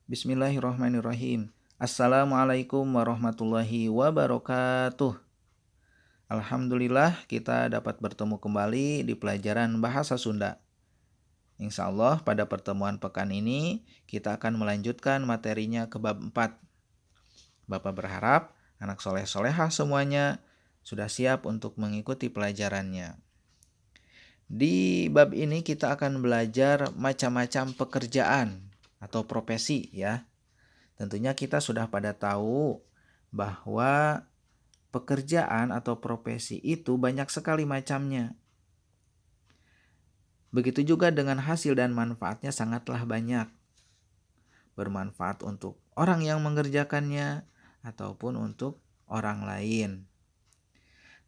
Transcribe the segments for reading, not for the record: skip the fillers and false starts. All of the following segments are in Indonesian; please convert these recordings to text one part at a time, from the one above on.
Bismillahirrahmanirrahim. Assalamualaikum warahmatullahi wabarakatuh. Alhamdulillah kita dapat bertemu kembali di pelajaran Bahasa Sunda. Insya Allah pada pertemuan pekan ini kita akan melanjutkan materinya ke bab 4. Bapak berharap anak soleh-solehah semuanya sudah siap untuk mengikuti pelajarannya. Di bab ini kita akan belajar macam-macam pekerjaan atau profesi ya. Tentunya kita sudah pada tahu bahwa pekerjaan atau profesi itu banyak sekali macamnya. Begitu juga dengan hasil dan manfaatnya sangatlah banyak. Bermanfaat untuk orang yang mengerjakannya ataupun untuk orang lain.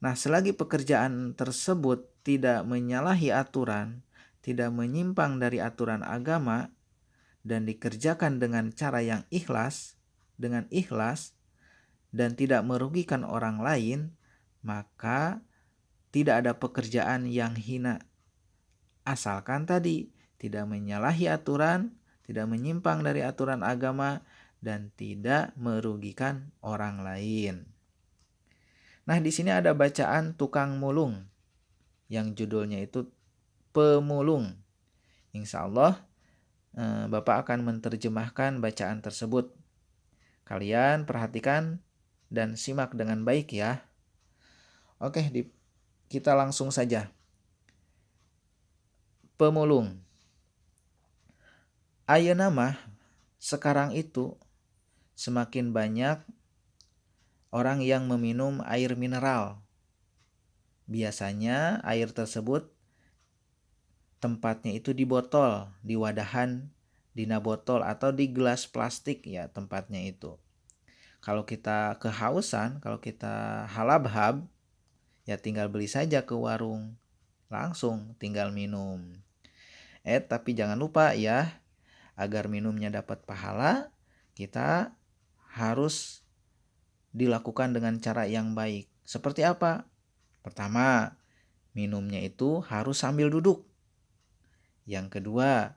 Nah, selagi pekerjaan tersebut tidak menyalahi aturan, tidak menyimpang dari aturan agama, dan dikerjakan dengan cara yang ikhlas, dan tidak merugikan orang lain, maka tidak ada pekerjaan yang hina. Asalkan tadi tidak menyalahi aturan, tidak menyimpang dari aturan agama, dan tidak merugikan orang lain. Nah, di sini ada bacaan tukang mulung yang judulnya itu pemulung. Insya Allah Bapak akan menerjemahkan bacaan tersebut. Kalian perhatikan dan simak dengan baik ya. Oke, kita langsung saja. Pemulung. Ayeuna mah sekarang itu semakin banyak orang yang meminum air mineral. Biasanya air tersebut tempatnya itu di botol, di wadahan, dina botol atau di gelas plastik ya tempatnya itu. Kalau kita kehausan, kalau kita halabhab, ya tinggal beli saja ke warung, langsung tinggal minum. Tapi jangan lupa ya, agar minumnya dapat pahala, kita harus dilakukan dengan cara yang baik. Seperti apa? Pertama, minumnya itu harus sambil duduk. Yang kedua,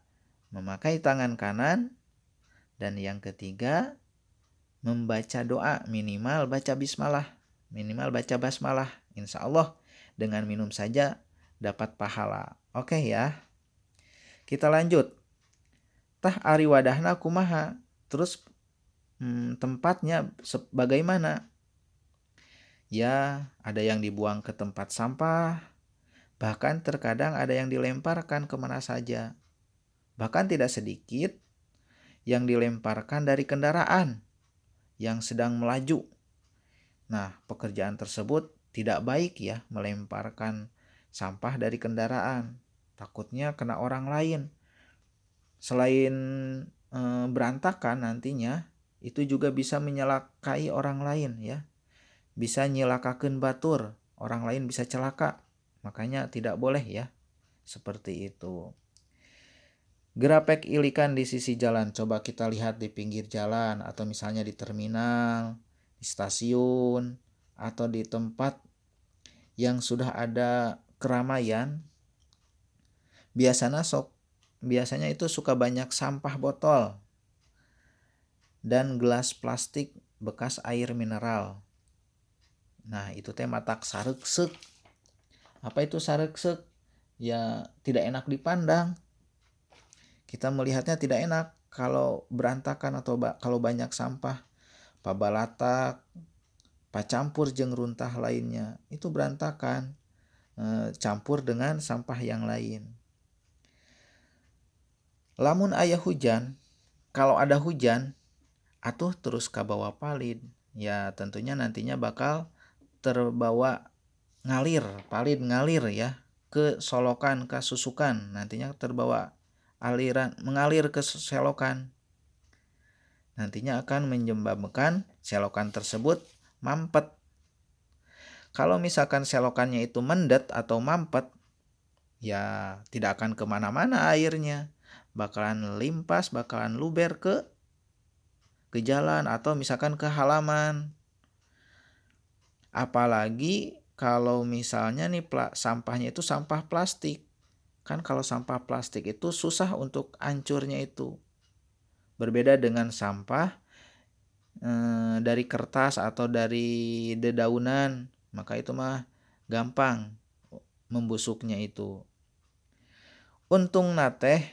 memakai tangan kanan. Dan yang ketiga, membaca doa, minimal baca bismillah, minimal baca basmalah. Insya Allah dengan minum saja dapat pahala. Oke ya, kita lanjut. Tah ari wadahna kumaha, terus tempatnya bagaimana? Ya, ada yang dibuang ke tempat sampah, bahkan terkadang ada yang dilemparkan kemana saja. Bahkan tidak sedikit yang dilemparkan dari kendaraan yang sedang melaju. Nah, pekerjaan tersebut tidak baik ya, melemparkan sampah dari kendaraan. Takutnya kena orang lain. Selain berantakan nantinya, itu juga bisa menyelakai orang lain ya. Bisa nyelakakeun batur, orang lain bisa celaka. Makanya tidak boleh ya. Seperti itu. Gerapek ilikan di sisi jalan. Coba kita lihat di pinggir jalan atau misalnya di terminal, di stasiun, atau di tempat yang sudah ada keramaian. Biasanya itu suka banyak sampah botol dan gelas plastik bekas air mineral. Nah, itu teh matak sareksek. Apa itu sareksek? Ya, tidak enak dipandang. Kita melihatnya tidak enak kalau berantakan atau kalau banyak sampah. Pabalatak, pacampur jeung runtah lainnya. Itu berantakan. Campur dengan sampah yang lain. Lamun aya hujan, kalau ada hujan, atuh terus kabawa palid. Ya tentunya nantinya bakal terbawa palid ngalir ya ke solokan, ke susukan. Nantinya terbawa aliran, mengalir ke selokan. Nantinya akan menyebabkan selokan tersebut mampet. Kalau misalkan selokannya itu mendet atau mampet, ya tidak akan kemana-mana airnya. Bakalan limpas, bakalan luber ke jalan atau misalkan ke halaman. Apalagi kalau misalnya nih sampahnya itu sampah plastik. Kan kalau sampah plastik itu susah untuk hancurnya itu. Berbeda dengan sampah dari kertas atau dari dedaunan, maka itu mah gampang membusuknya itu. Untung nateh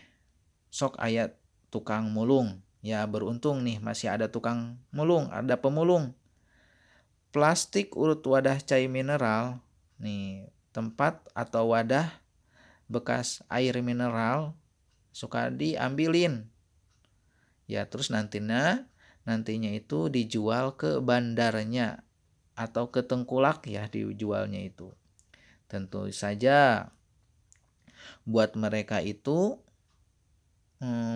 sok aya tukang mulung. Ya beruntung nih masih ada tukang mulung, ada pemulung. Plastik urut wadah cai mineral, nih tempat atau wadah bekas air mineral suka diambilin. Ya terus nantinya itu dijual ke bandarnya atau ke tengkulak ya dijualnya itu. Tentu saja buat mereka itu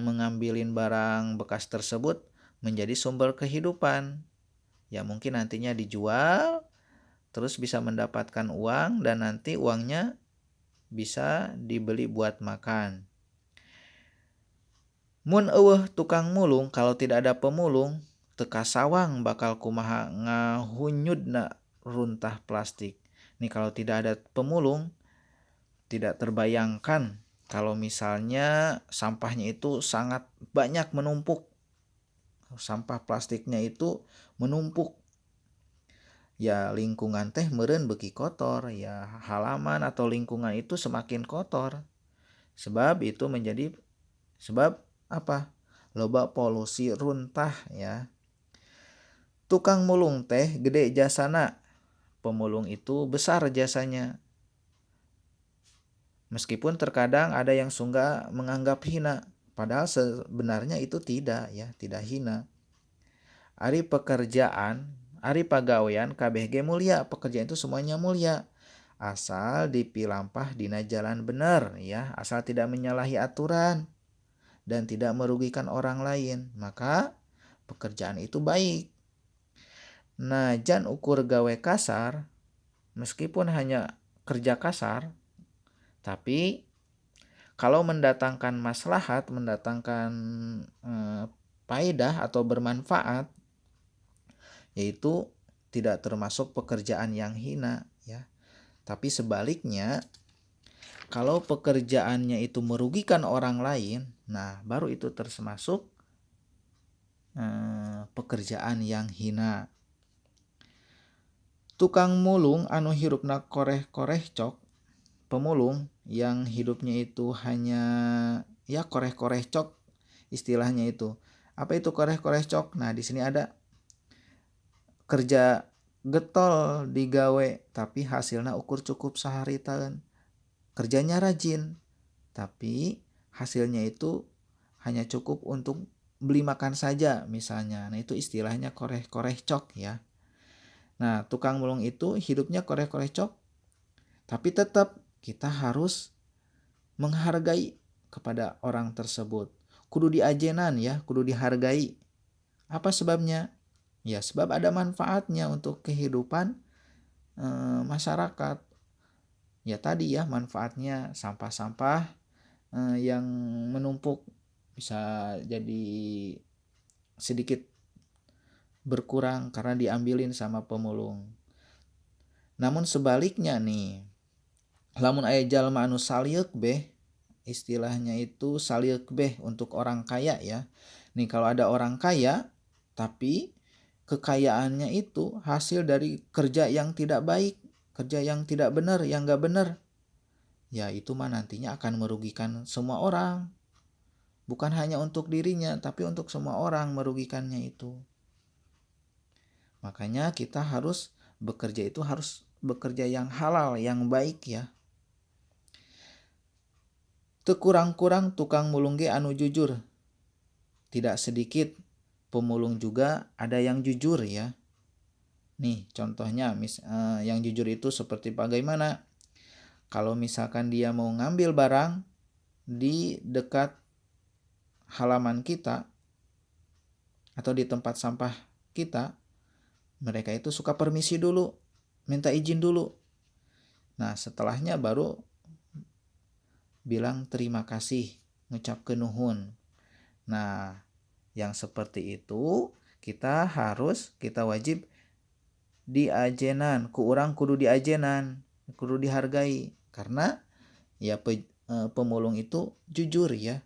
mengambilin barang bekas tersebut menjadi sumber kehidupan. Ya mungkin nantinya dijual terus bisa mendapatkan uang dan nanti uangnya bisa dibeli buat makan. Mun eueuh tukang mulung, kalau tidak ada pemulung teka sawang bakal kumaha ngahunyudna runtah plastik. Nih kalau tidak ada pemulung tidak terbayangkan kalau misalnya sampahnya itu sangat banyak menumpuk. Sampah plastiknya itu menumpuk. Ya lingkungan teh meureun beuki kotor, ya halaman atau lingkungan itu semakin kotor. Sebab itu menjadi sebab apa? Loba polusi runtah ya. Tukang mulung teh gede jasana. Pemulung itu besar jasanya. Meskipun terkadang ada yang suka menganggap hina, padahal sebenarnya itu tidak ya, tidak hina. Ari pekerjaan, ari pagawean kabeh ge mulia, pekerjaan itu semuanya mulia. Asal dipilampah dina jalan benar ya, asal tidak menyalahi aturan dan tidak merugikan orang lain, maka pekerjaan itu baik. Nah, jan ukur gawe kasar, meskipun hanya kerja kasar, tapi kalau mendatangkan maslahat, mendatangkan faedah atau bermanfaat, yaitu tidak termasuk pekerjaan yang hina ya. Tapi sebaliknya, kalau pekerjaannya itu merugikan orang lain, nah baru itu termasuk pekerjaan yang hina. Tukang mulung anu hirupna koreh-koreh cok, pemulung yang hidupnya itu hanya ya koreh-koreh cok istilahnya itu. Apa itu koreh-koreh cok? Nah, di sini ada kerja getol digawe tapi hasilnya ukur cukup saharitaeun. Kerjanya rajin tapi hasilnya itu hanya cukup untuk beli makan saja misalnya. Nah, itu istilahnya koreh-koreh cok ya. Nah, tukang mulung itu hidupnya koreh-koreh cok, tapi tetap kita harus menghargai kepada orang tersebut. Kudu diajenan ya, kudu dihargai. Apa sebabnya? Ya, sebab ada manfaatnya untuk kehidupan masyarakat. Ya tadi ya, manfaatnya sampah-sampah yang menumpuk bisa jadi sedikit berkurang karena diambilin sama pemulung. Namun sebaliknya nih, lamun aya jalma anu salieuk beh, istilahnya itu salieuk beh untuk orang kaya ya. Nih kalau ada orang kaya tapi kekayaannya itu hasil dari kerja yang tidak baik, kerja yang tidak benar, yang gak benar. Ya itu mah nantinya akan merugikan semua orang. Bukan hanya untuk dirinya, tapi untuk semua orang merugikannya itu. Makanya kita harus bekerja itu harus bekerja yang halal, yang baik ya. Teu kurang-kurang tukang mulung ge anu jujur. Tidak sedikit pemulung juga ada yang jujur ya. Nih contohnya yang jujur itu seperti bagaimana? Kalau misalkan dia mau ngambil barang di dekat halaman kita atau di tempat sampah kita, mereka itu suka permisi dulu, minta izin dulu. Nah setelahnya baru bilang terima kasih, ngucapkeun nuhun. Nah yang seperti itu kita wajib diajenan, ku urang kudu diajenan, kudu dihargai karena ya pemulung itu jujur ya.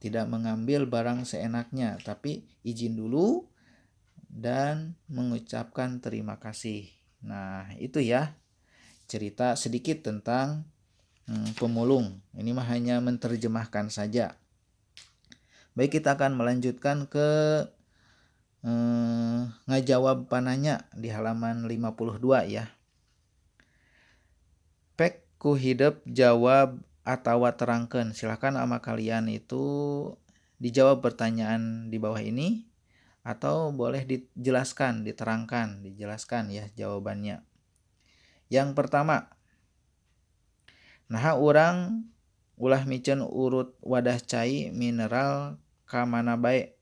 tidak mengambil barang seenaknya, tapi izin dulu dan mengucapkan terima kasih. Nah, itu ya cerita sedikit tentang pemulung. Ini mah hanya menerjemahkan saja. Baik, kita akan melanjutkan ke ngajawab pananya di halaman 52 ya. Pek ku hidup jawab atau terangkan. Silahkan sama kalian itu dijawab pertanyaan di bawah ini atau boleh dijelaskan, diterangkan, dijelaskan ya jawabannya. Yang pertama, nah urang ulah micen urut wadah cai mineral ka mana bae.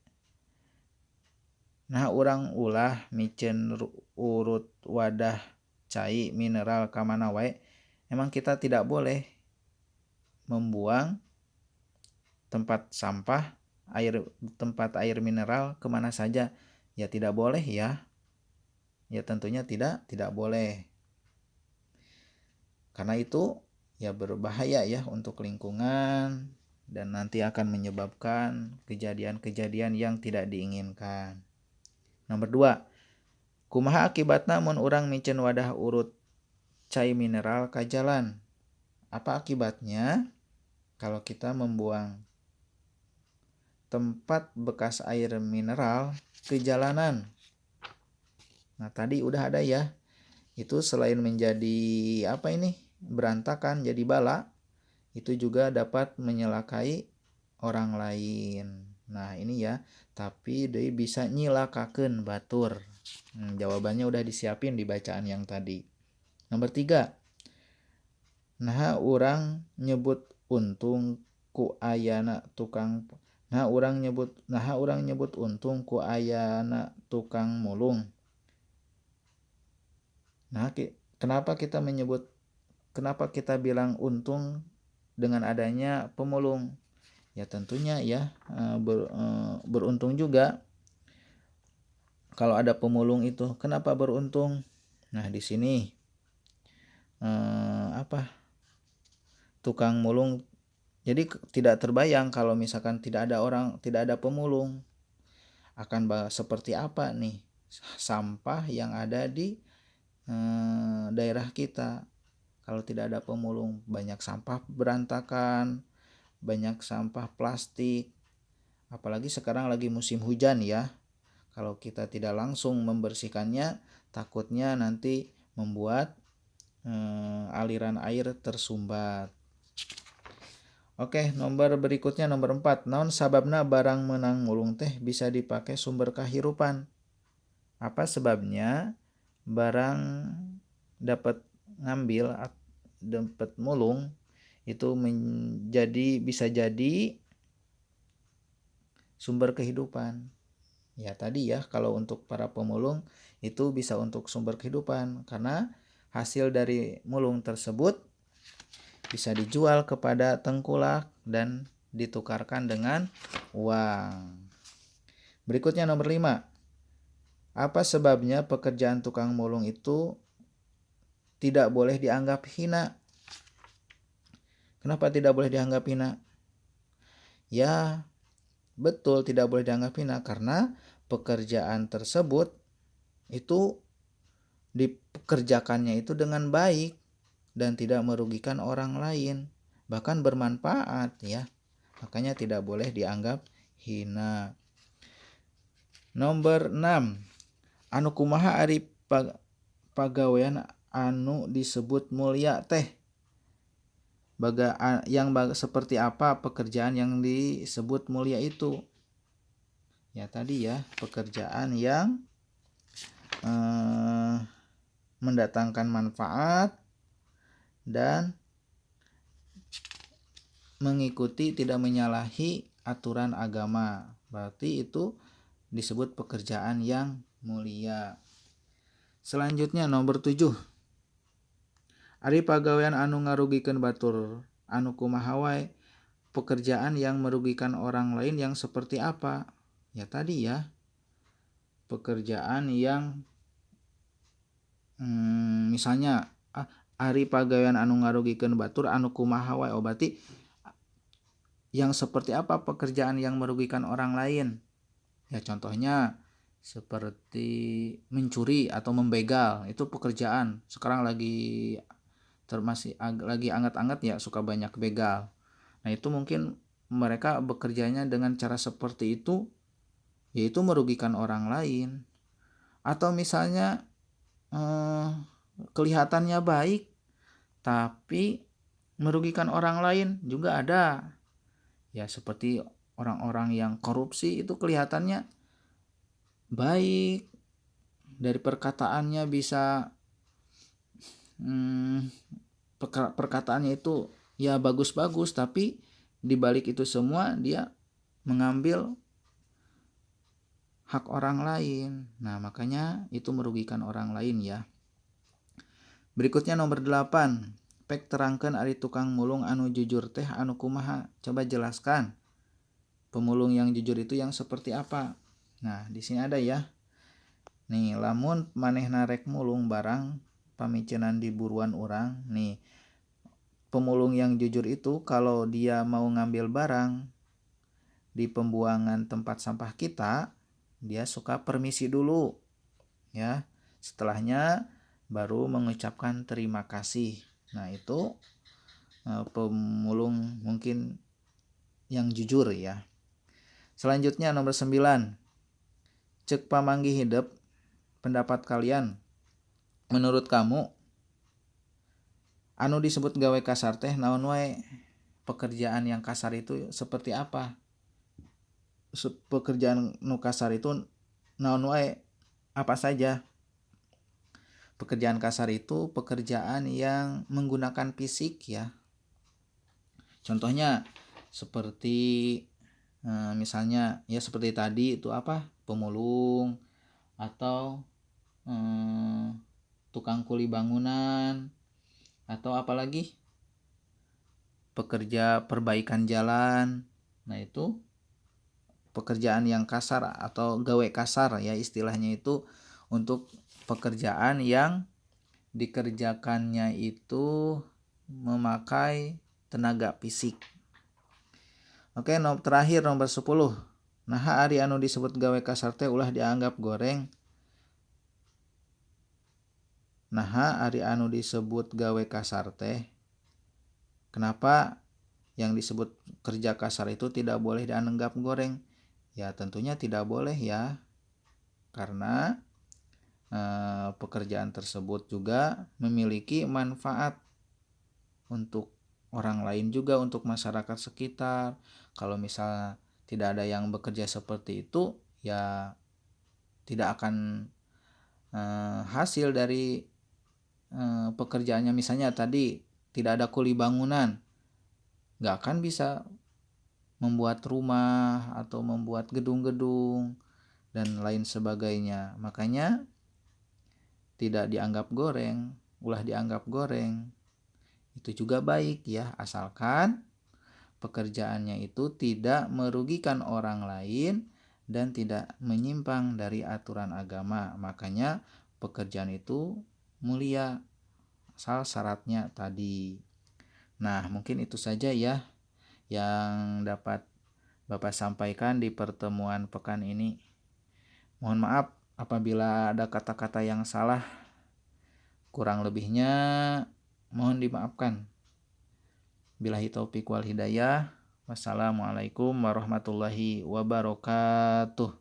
Nah urang ulah micen urut wadah cai mineral ka mana wae. Emang kita tidak boleh membuang tempat sampah tempat air mineral kemana saja. Ya tidak boleh ya. Ya tentunya tidak boleh. Karena itu ya berbahaya ya untuk lingkungan dan nanti akan menyebabkan kejadian-kejadian yang tidak diinginkan. Nomor 2, kumaha akibatna mun urang micen wadah urut cai mineral ka jalan? Apa akibatnya kalau kita membuang tempat bekas air mineral ke jalanan? Nah, tadi udah ada ya. Itu selain menjadi berantakan jadi bala, itu juga dapat menyelakai orang lain. Nah ini ya, tapi dia bisa nyilakakeun batur. Jawabannya udah disiapin di bacaan yang tadi. Nomor 3, nah urang nyebut untung ku ayana tukang urang nyebut untung ku ayana tukang mulung. Nah, kenapa kita bilang untung dengan adanya pemulung? Ya tentunya ya beruntung juga kalau ada pemulung itu. Kenapa beruntung? Nah, di sini tukang mulung. Jadi tidak terbayang kalau misalkan tidak ada pemulung, akan seperti apa nih sampah yang ada di daerah kita. Kalau tidak ada pemulung, banyak sampah berantakan, banyak sampah plastik. Apalagi sekarang lagi musim hujan ya. Kalau kita tidak langsung membersihkannya, takutnya nanti membuat aliran air tersumbat. Oke, nomor berikutnya nomor 4. Naon sababna barang menang mulung teh bisa dipakai sumber kahirupan? Apa sebabnya barang dapat mulung itu bisa jadi sumber kehidupan. Ya tadi ya, kalau untuk para pemulung itu bisa untuk sumber kehidupan karena hasil dari mulung tersebut bisa dijual kepada tengkulak dan ditukarkan dengan uang. Berikutnya nomor 5. Apa sebabnya pekerjaan tukang mulung itu tidak boleh dianggap hina? Kenapa tidak boleh dianggap hina? Ya, betul tidak boleh dianggap hina karena pekerjaan tersebut itu dipekerjakannya itu dengan baik dan tidak merugikan orang lain, bahkan bermanfaat ya. Makanya tidak boleh dianggap hina. Nomor 6. Anu kumaha ari pagawean anu disebut mulia teh? Seperti apa pekerjaan yang disebut mulia itu? Ya tadi ya, pekerjaan yang mendatangkan manfaat dan mengikuti tidak menyalahi aturan agama. Berarti itu disebut pekerjaan yang mulia. Selanjutnya nomor 7. Ari pagawean anu ngarugikeun batur anu kumaha wae? Pekerjaan yang merugikan orang lain yang seperti apa? Ya tadi ya, pekerjaan yang misalnya ari pagawean anu ngarugikeun batur anu kumaha wae, berarti Yang seperti apa pekerjaan yang merugikan orang lain? Ya contohnya seperti mencuri atau membegal, itu pekerjaan. Sekarang lagi lagi anget-anget ya, suka banyak begal. Nah itu mungkin mereka bekerjanya dengan cara seperti itu, yaitu merugikan orang lain. Atau misalnya kelihatannya baik tapi merugikan orang lain juga ada. Ya seperti orang-orang yang korupsi itu kelihatannya baik, dari perkataannya bisa perkataannya itu ya bagus-bagus, tapi dibalik itu semua dia mengambil hak orang lain. Nah makanya itu merugikan orang lain ya. Berikutnya nomor 8, pek terangkan ari tukang mulung anu jujur teh anu kumaha. Coba jelaskan pemulung yang jujur itu yang seperti apa. Nah di sini ada ya. Nih lamun manehna rek mulung barang pamicenan di buruan orang. Nih pemulung yang jujur itu kalau dia mau ngambil barang di pembuangan tempat sampah kita, dia suka permisi dulu ya. Setelahnya baru mengucapkan terima kasih. Nah itu pemulung mungkin yang jujur ya. Selanjutnya nomor 9, cek pamanggi hidup, pendapat kalian, menurut kamu anu disebut gawe kasar teh naon wae? Pekerjaan yang kasar itu seperti apa? Pekerjaan nu kasar itu naon wae? Apa saja? Pekerjaan kasar itu pekerjaan yang menggunakan fisik ya. Contohnya seperti misalnya ya seperti tadi itu apa? Pemulung atau tukang kuli bangunan, atau apalagi pekerja perbaikan jalan. Nah itu pekerjaan yang kasar atau gawe kasar ya istilahnya, itu untuk pekerjaan yang dikerjakannya itu memakai tenaga fisik. Oke, terakhir nomor 10. Nah ari anu disebut gawe kasar teh ulah dianggap goreng. Nah ari anu disebut gawe kasar teh, kenapa yang disebut kerja kasar itu tidak boleh dianggap goreng? Ya tentunya tidak boleh ya, karena pekerjaan tersebut juga memiliki manfaat untuk orang lain juga, untuk masyarakat sekitar. Kalau misalnya tidak ada yang bekerja seperti itu, ya tidak akan hasil dari pekerjaannya. Misalnya tadi tidak ada kuli bangunan, nggak akan bisa membuat rumah atau membuat gedung-gedung dan lain sebagainya. Makanya tidak dianggap goreng, ulah dianggap goreng. Itu juga baik ya, asalkan pekerjaannya itu tidak merugikan orang lain dan tidak menyimpang dari aturan agama. Makanya pekerjaan itu mulia, asal syaratnya tadi. Nah mungkin itu saja ya yang dapat Bapak sampaikan di pertemuan pekan ini. Mohon maaf apabila ada kata-kata yang salah, kurang lebihnya mohon dimaafkan. Billahi taufik wal hidayah. Wassalamualaikum warahmatullahi wabarakatuh.